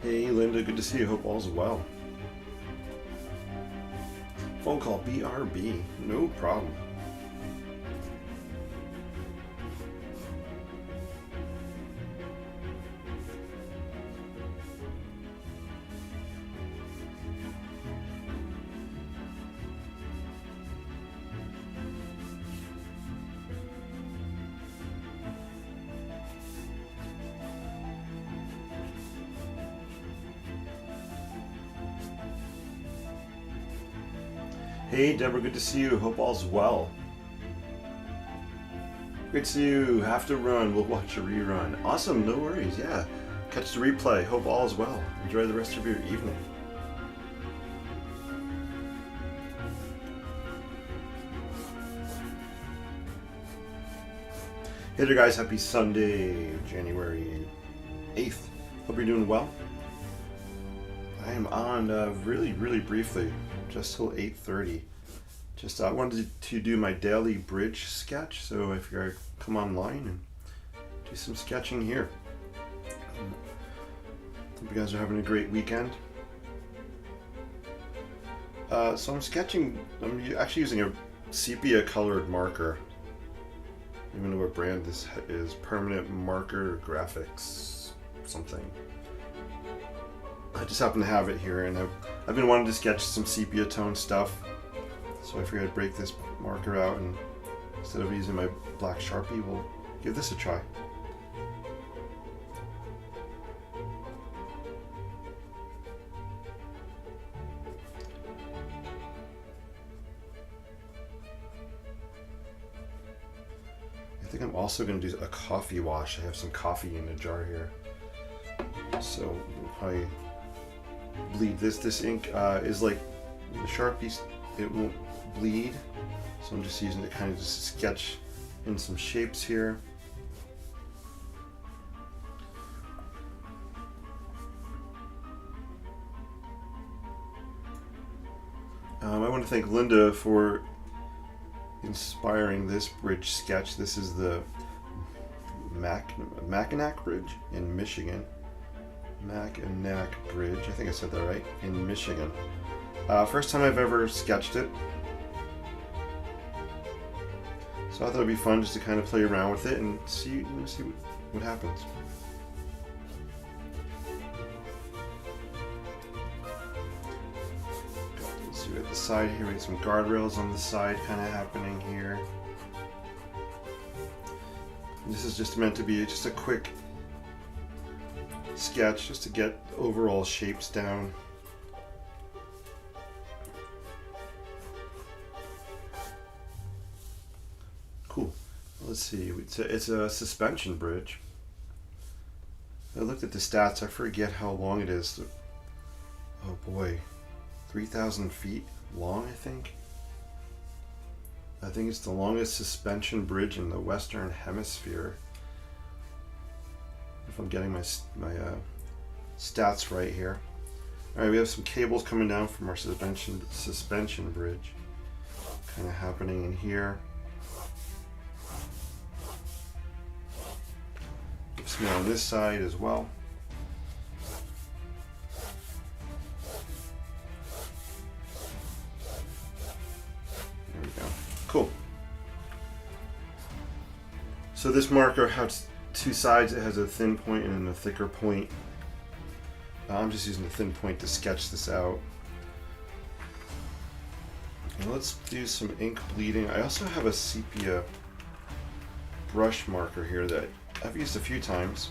Hey Linda, good to see you. Hope all's well. Phone call BRB. No problem. Hey Deborah, good to see you. Hope all's well. Great to see you. Have to run. We'll watch a rerun. Awesome, no worries. Yeah. Catch the replay. Hope all's well. Enjoy the rest of your evening. Hey there guys, happy Sunday, January 8th. Hope you're doing well. I am on really briefly, just till 8:30. Just I wanted to do my daily bridge sketch, so I figured I'd come online and do some sketching here. Hope you guys are having a great weekend. So I'm sketching, I'm actually using a sepia colored marker. I don't even know what brand this is. Permanent Marker Graphics something. I just happen to have it here, and I've been wanting to sketch some sepia tone stuff, so I figured I'd break this marker out, and instead of using my black Sharpie, we'll give this a try. I think I'm also going to do a coffee wash. I have some coffee in a jar here, so we'll probably bleed this. This ink is like the Sharpie, it won't bleed, so I'm just using it kind of just sketch in some shapes here. I want to thank Linda for inspiring this bridge sketch. This is the Mackinac Bridge in Michigan. Mackinac Bridge, I think I said that right, in Michigan. First time I've ever sketched it, so I thought it'd be fun just to kind of play around with it and see what happens. Let's see at the side here. We have some guardrails on the side, kind of happening here. And this is just meant to be just a quick sketch, just to get overall shapes down. Cool. Let's see. It's a suspension bridge. I looked at the stats. I forget how long it is. Oh boy, 3,000 feet long, I think. I think it's the longest suspension bridge in the Western Hemisphere, if I'm getting my stats right here. All right, we have some cables coming down from our suspension bridge, kind of happening in here. Some on this side as well. There we go. Cool. So this marker has two sides. It has a thin point and a thicker point. I'm just using the thin point to sketch this out. And let's do some ink bleeding. I also have a sepia brush marker here that I've used a few times,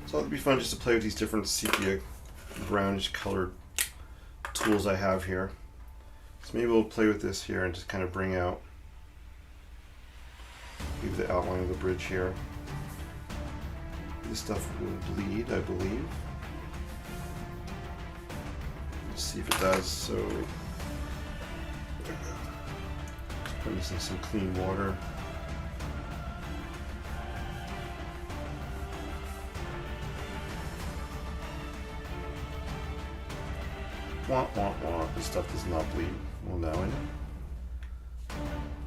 so it'll be fun just to play with these different sepia brownish colored tools I have here. So maybe we'll play with this here and just kind of bring out maybe the outline of the bridge here. This stuff will bleed, I believe. Let's see if it does. So put this in some clean water. Wah, wah, wah. This stuff does not bleed. Well, now I know.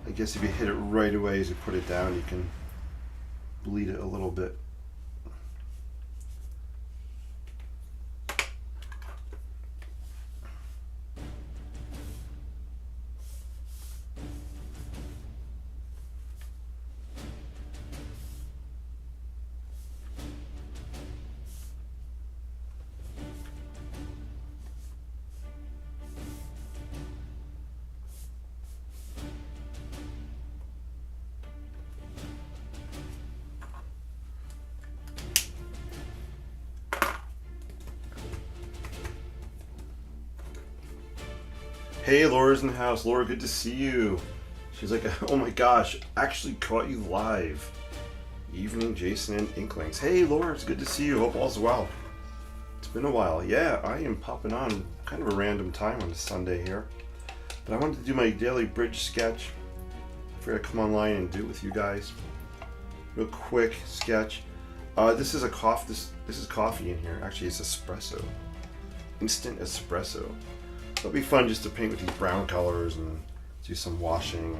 I guess if you hit it right away as you put it down, you can bleed it a little bit. Hey, Laura's in the house. Laura, good to see you. She's like, oh my gosh, actually caught you live. Evening, Jason and Inklings. Hey, Laura, it's good to see you. Hope all's well. It's been a while. Yeah, I am popping on kind of a random time on a Sunday here. But I wanted to do my daily bridge sketch. I figured I'd come online and do it with you guys. Real quick sketch. This is coffee in here. Actually, it's espresso. Instant espresso. It'll be fun just to paint with these brown colors and do some washing.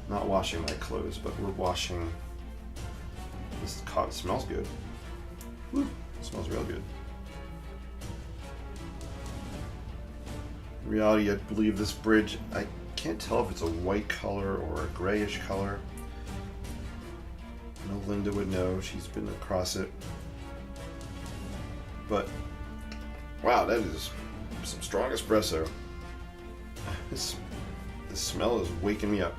Not washing my clothes, but we're washing. This smells good. Woo, it smells real good. In reality, I believe this bridge, I can't tell if it's a white color or a grayish color. I know Linda would know, she's been across it. But, wow, that is some strong espresso. This smell is waking me up.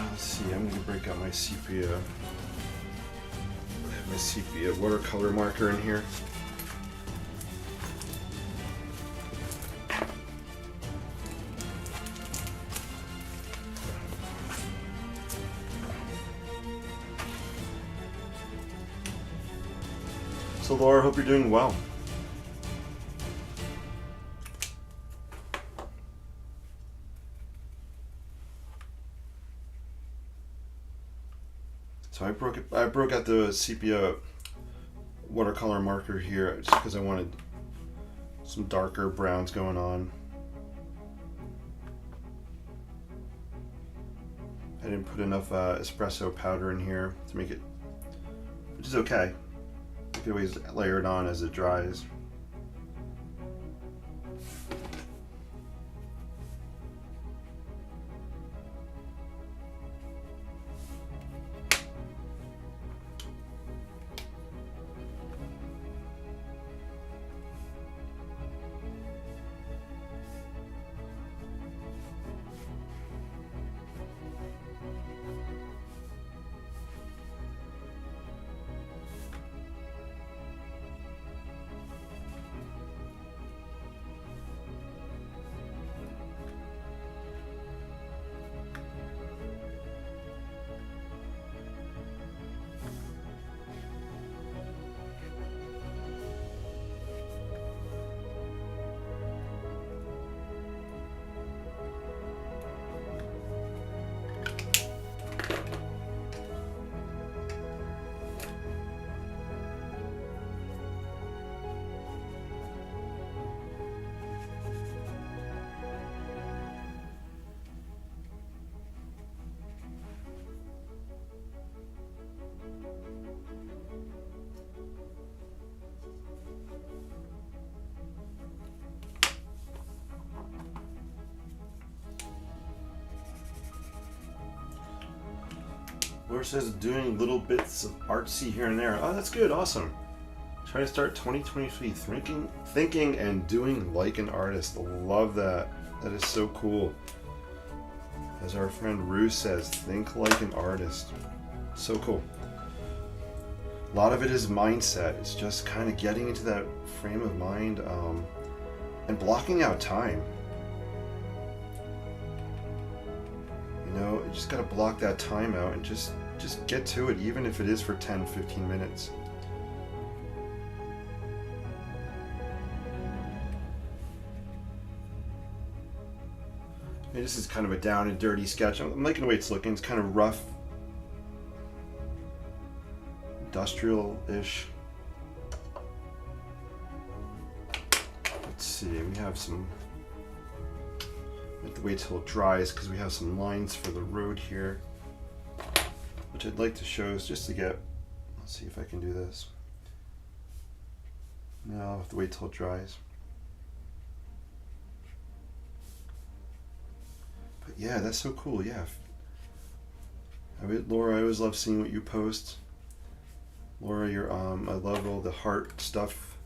Let's see, I'm going to break out my sepia. I have my sepia watercolor marker in here. So Laura, hope you're doing well. So I broke out the sepia watercolor marker here just because I wanted some darker browns going on. I didn't put enough espresso powder in here to make it, which is okay. You can always layer it on as it dries. Laura says doing little bits of artsy here and there. Oh, that's good. Awesome. Try to start 2023 thinking and doing like an artist. Love that. That is so cool. As our friend Rue says, think like an artist. So cool. A lot of it is mindset. It's just kind of getting into that frame of mind and blocking out time. You know, you just got to block that time out and just get to it, even if it is for 10, 15 minutes. And this is kind of a down and dirty sketch. I'm liking the way it's looking. It's kind of rough, industrial-ish. Let's see, we have some, I have to wait till it dries because we have some lines for the road here, which I'd like to show is just to get, let's see if I can do this. No, I'll have to wait till it dries. But yeah, that's so cool, yeah. Laura, I always love seeing what you post. Laura, I love all the heart stuff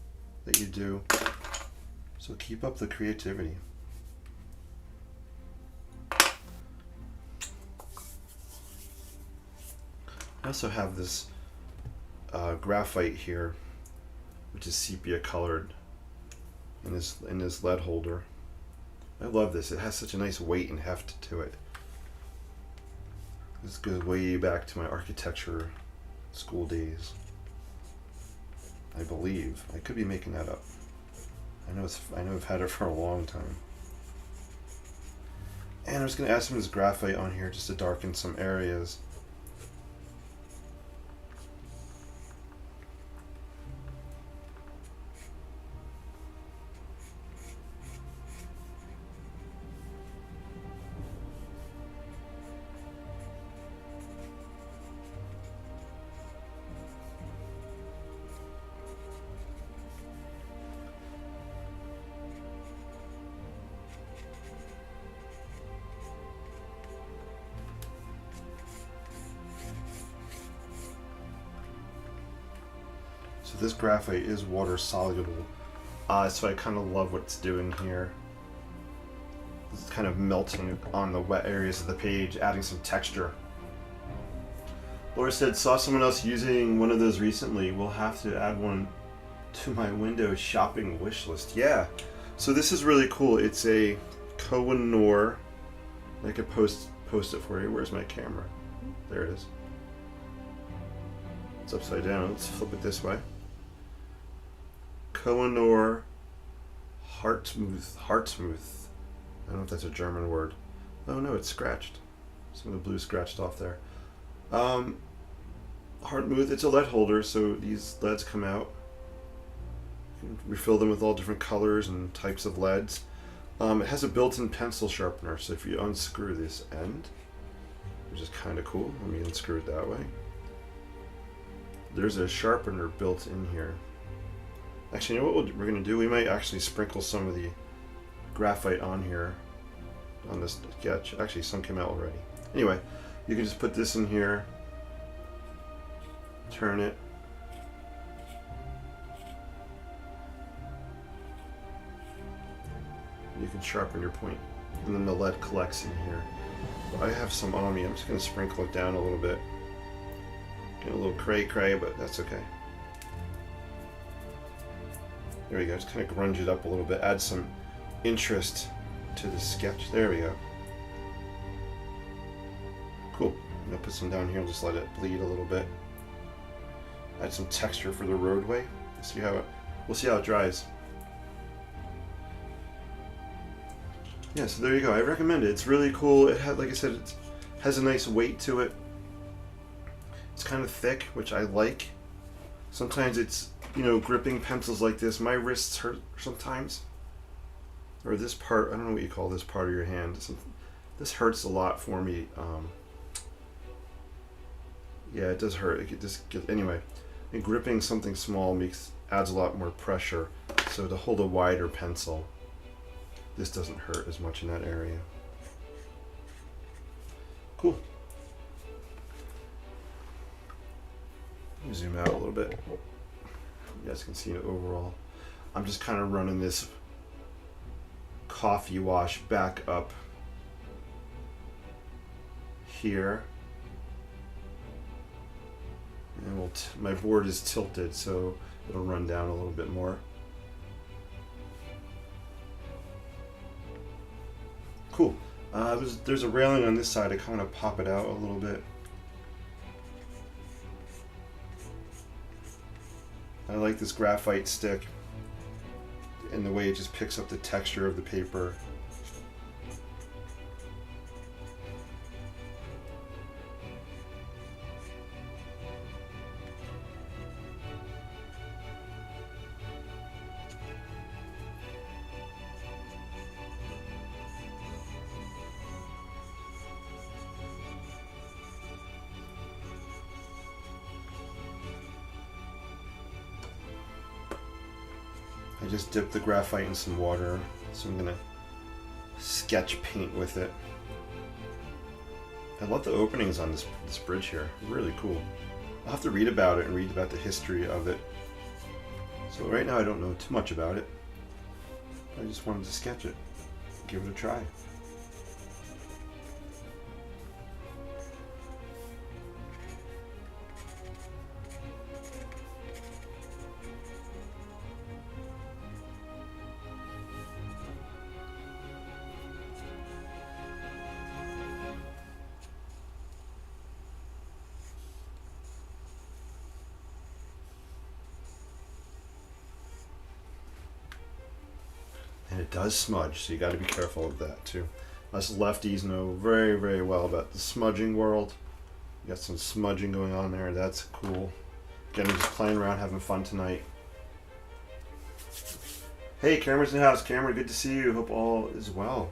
that you do. So keep up the creativity. I also have this graphite here, which is sepia colored in this lead holder. I love this. It has such a nice weight and heft to it. This goes way back to my architecture school days, I believe. I could be making that up. I know I've had it for a long time. And I'm just going to add some of this graphite on here just to darken some areas. So this graphite is water soluble, so I kind of love what it's doing here. It's kind of melting on the wet areas of the page, adding some texture. Laura said, saw someone else using one of those recently. We'll have to add one to my Windows shopping wish list. Yeah, so this is really cool. It's a Koh-i-Noor. I could post it for you. Where's my camera? There it is. It's upside down. Let's flip it this way. Koh-i-Noor Hartmuth. I don't know if that's a German word. Oh no, it's scratched. Some of the blue scratched off there. Hartmuth, it's a lead holder, so these leads come out. You can refill them with all different colors and types of leads. It has a built-in pencil sharpener, so if you unscrew this end, which is kind of cool, let me unscrew it that way. There's a sharpener built in here. Actually, you know what we're going to do? We might actually sprinkle some of the graphite on here, on this sketch. Actually, some came out already. Anyway, you can just put this in here, turn it, you can sharpen your point, and then the lead collects in here. But I have some on me. I'm just going to sprinkle it down a little bit. Get a little cray, but that's okay. There we go, just kind of grunge it up a little bit, add some interest to the sketch. There we go. Cool. I'm going to put some down here and just let it bleed a little bit. Add some texture for the roadway. We'll see how it dries. Yeah, so there you go. I recommend it. It's really cool. It had, like I said, it has a nice weight to it. It's kind of thick, which I like. Sometimes it's, gripping pencils like this. My wrists hurt sometimes. Or this part, I don't know what you call this part of your hand. This hurts a lot for me. Yeah, it does hurt. Anyway, and gripping something small adds a lot more pressure. So to hold a wider pencil, this doesn't hurt as much in that area. Cool. Let me zoom out a little bit. You guys can see it overall. I'm just kind of running this coffee wash back up here. And my board is tilted, so it'll run down a little bit more. Cool. There's a railing on this side. I kind of pop it out a little bit. I like this graphite stick and the way it just picks up the texture of the paper. I just dipped the graphite in some water, so I'm gonna sketch paint with it. I love the openings on this bridge here, really cool. I'll have to read about it and read about the history of it. So right now I don't know too much about it. I just wanted to sketch it, give it a try. And it does smudge, so you got to be careful of that too. Us lefties know very, very well about the smudging world. You got some smudging going on there. That's cool. Again, we're just playing around, having fun tonight. Hey, Cameron's in the house. Cameron, good to see you. Hope all is well.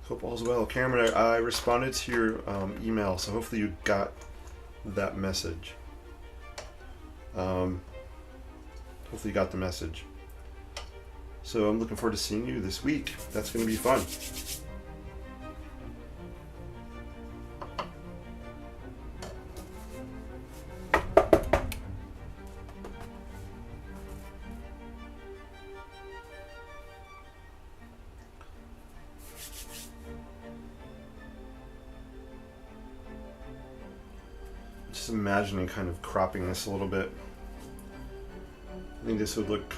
Hope all's well. Cameron, I responded to your email, so hopefully you got that message. Hopefully you got the message. So I'm looking forward to seeing you this week. That's going to be fun. Just imagining kind of cropping this a little bit. I think this would look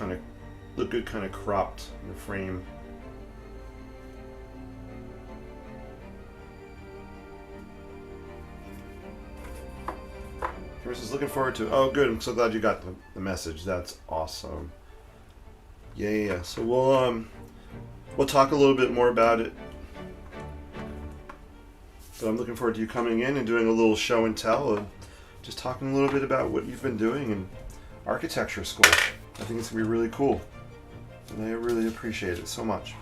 good kind of cropped in the frame. Chris is looking forward to. Oh, good! I'm so glad you got the message. That's awesome. Yeah. So we'll talk a little bit more about it. But I'm looking forward to you coming in and doing a little show and tell, and just talking a little bit about what you've been doing in architecture school. I think it's gonna be really cool. And I really appreciate it so much.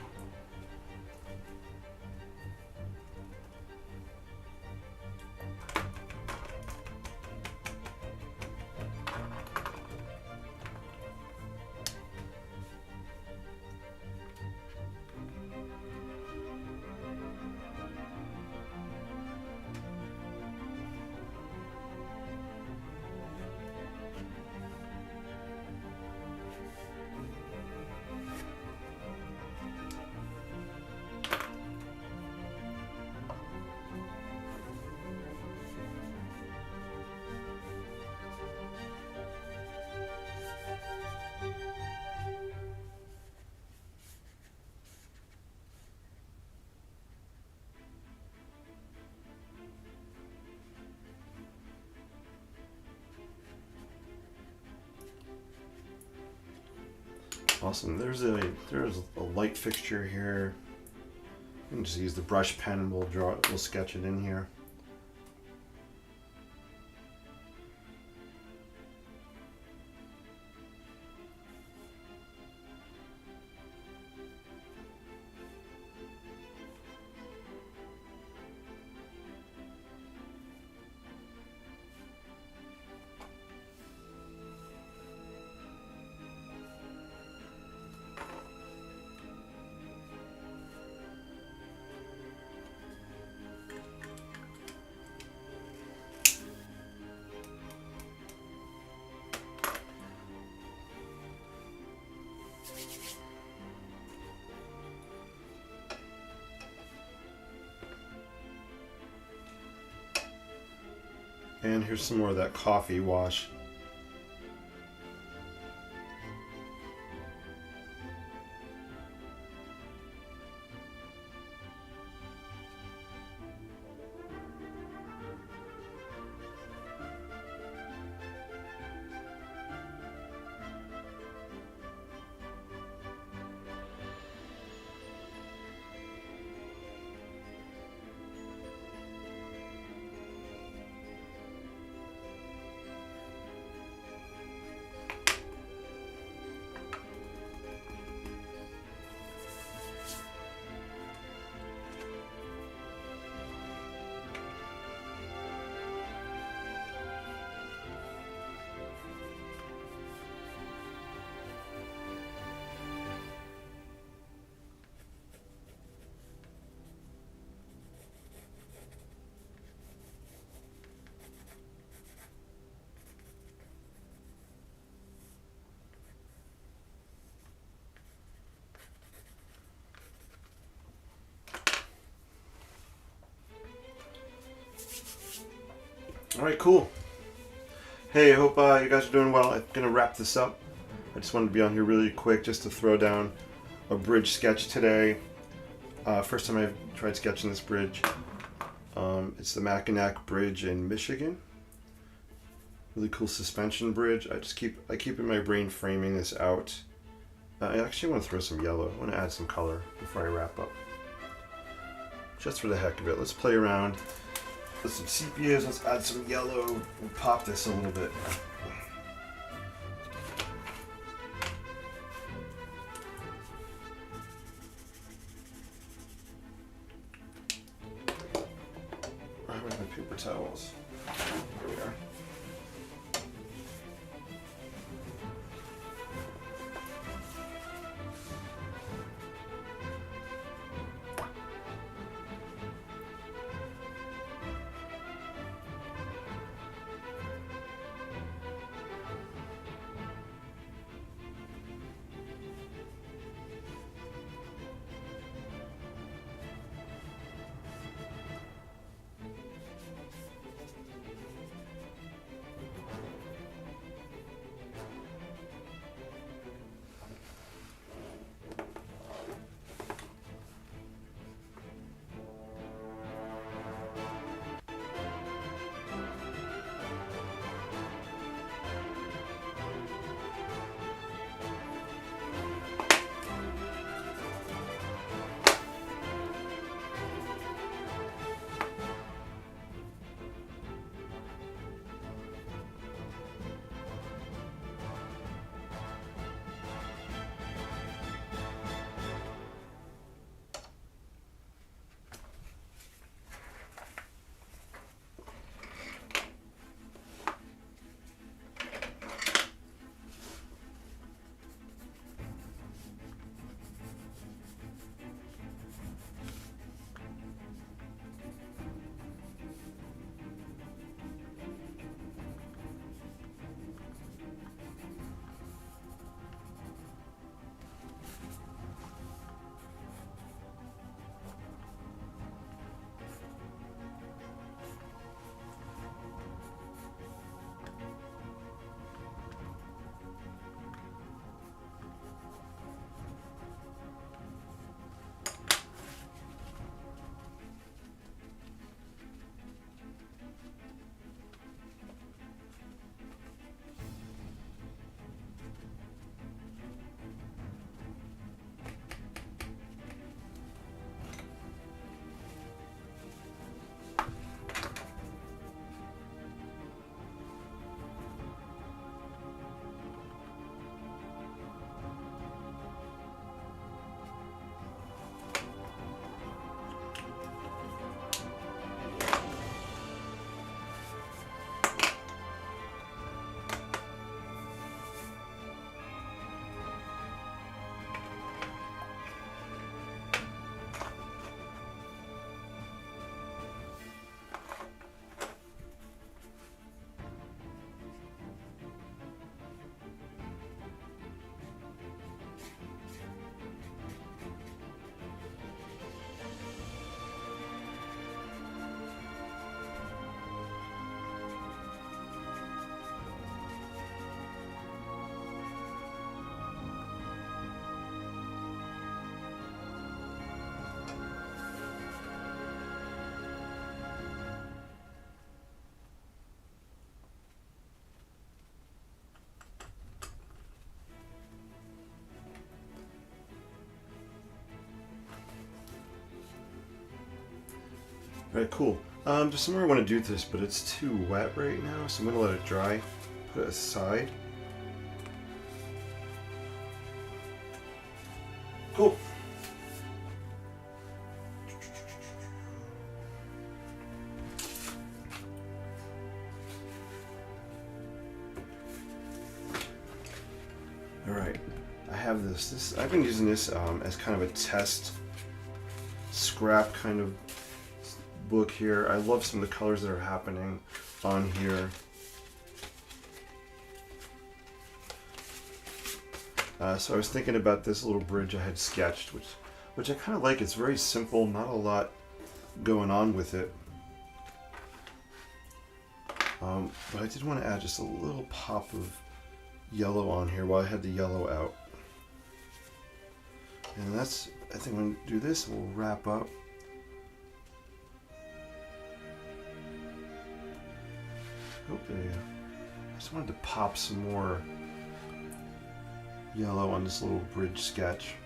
Awesome. There's a light fixture here. You can just use the brush pen and we'll sketch it in here. And here's some more of that coffee wash. Alright, cool. Hey, I hope you guys are doing well. I'm going to wrap this up. I just wanted to be on here really quick just to throw down a bridge sketch today. First time I've tried sketching this bridge. It's the Mackinac Bridge in Michigan. Really cool suspension bridge. I keep in my brain framing this out. I actually want to throw some yellow. I want to add some color before I wrap up. Just for the heck of it. Let's play around with some sepias. Let's add some yellow and pop this a little bit. Where's my paper towels? Here we are. Alright, cool. There's somewhere I want to do this, but it's too wet right now, so I'm going to let it dry. Put it aside. Cool. Alright, I have this. I've been using this as kind of a test scrap kind of book here. I love some of the colors that are happening on here. So I was thinking about this little bridge I had sketched, which I kind of like. It's very simple, not a lot going on with it. But I did want to add just a little pop of yellow on here while I had the yellow out. And that's, I think when we do this, we'll wrap up. Oh, there you go. I just wanted to pop some more yellow on this little bridge sketch.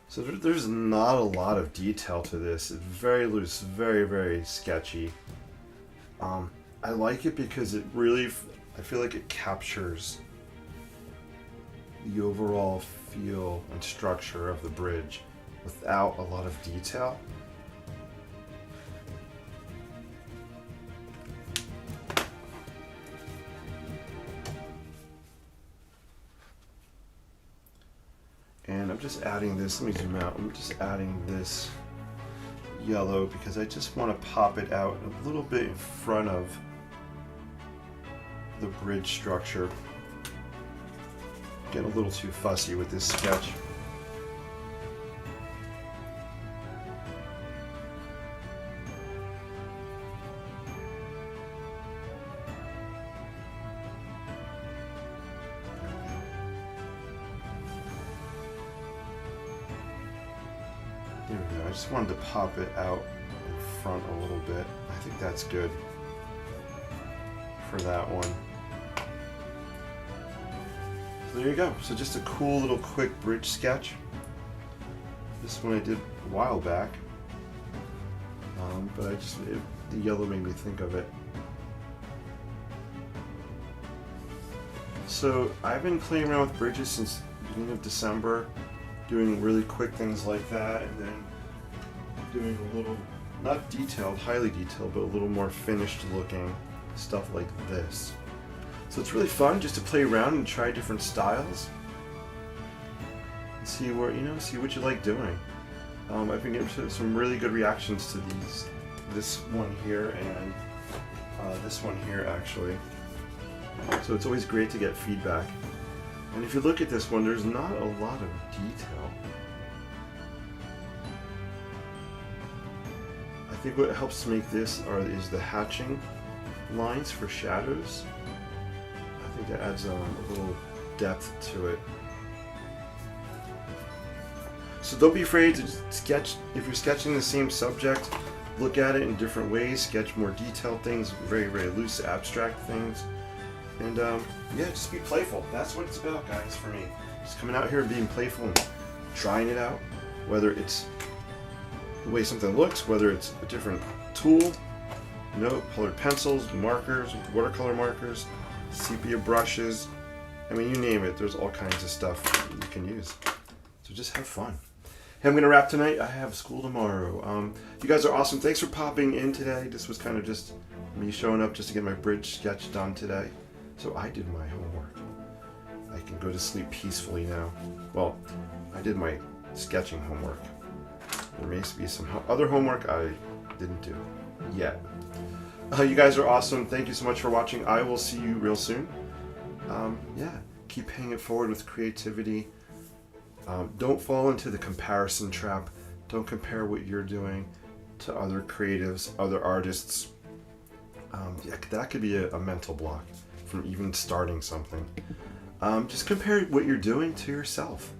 So there's not a lot of detail to this. It's very loose, very, very sketchy. I like it because it really, I feel like it captures the overall feel and structure of the bridge without a lot of detail. And I'm just adding this, let me zoom out, I'm just adding this yellow because I just want to pop it out a little bit in front of the bridge structure. Getting a little too fussy with this sketch. There we go. I just wanted to pop it out in front a little bit. I think that's good for that one. So there you go. So just a cool little quick bridge sketch. This one I did a while back, but the yellow made me think of it. So I've been playing around with bridges since the beginning of December, doing really quick things like that, and then doing a little, not detailed, highly detailed, but a little more finished looking stuff like this. So it's really fun just to play around and try different styles and see where, see what you like doing. I've been getting some really good reactions to this one here and this one here actually. So it's always great to get feedback. And if you look at this one, there's not a lot of detail. I think what helps to make this is the hatching lines for shadows. I think that adds a little depth to it. So don't be afraid to sketch. If you're sketching the same subject, look at it in different ways, sketch more detailed things, very, very loose, abstract things. And yeah, just be playful. That's what it's about, guys, for me. Just coming out here and being playful and trying it out. Whether it's the way something looks, whether it's a different tool, colored pencils, markers, watercolor markers, sepia brushes. I mean, you name it, there's all kinds of stuff you can use. So just have fun. Hey, I'm going to wrap tonight. I have school tomorrow. You guys are awesome. Thanks for popping in today. This was kind of just me showing up just to get my bridge sketch done today. So I did my homework. I can go to sleep peacefully now. Well, I did my sketching homework. There may be some other homework I didn't do yet. You guys are awesome. Thank you so much for watching. I will see you real soon. Yeah, keep paying it forward with creativity. Don't fall into the comparison trap. Don't compare what you're doing to other creatives, other artists. Yeah, that could be a mental block from even starting something. Just compare what you're doing to yourself.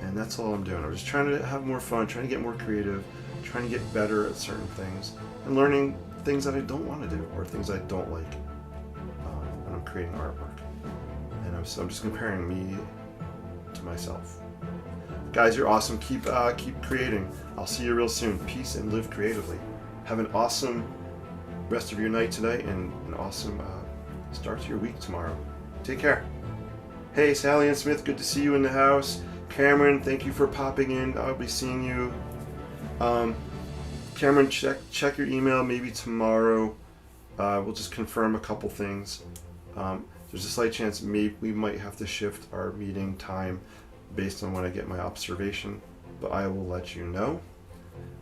And that's all I'm doing. I'm just trying to have more fun, trying to get more creative, trying to get better at certain things, and learning things that I don't want to do or things I don't like when I'm creating artwork. And I'm just comparing me to myself. Guys, you're awesome. Keep creating. I'll see you real soon. Peace and live creatively. Have an awesome rest of your night tonight and an awesome start to your week tomorrow. Take care. Hey, Sally Ann Smith, good to see you in the house. Cameron, thank you for popping in. I'll be seeing you. Cameron, check your email maybe tomorrow. We'll just confirm a couple things. There's a slight chance maybe we might have to shift our meeting time based on when I get my observation, but I will let you know.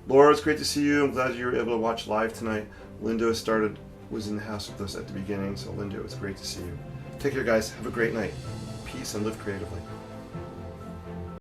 Laura, it's great to see you. I'm glad you were able to watch live tonight. Linda was in the house with us at the beginning, so Linda, it was great to see you. Take care, guys. Have a great night. Peace and live creatively.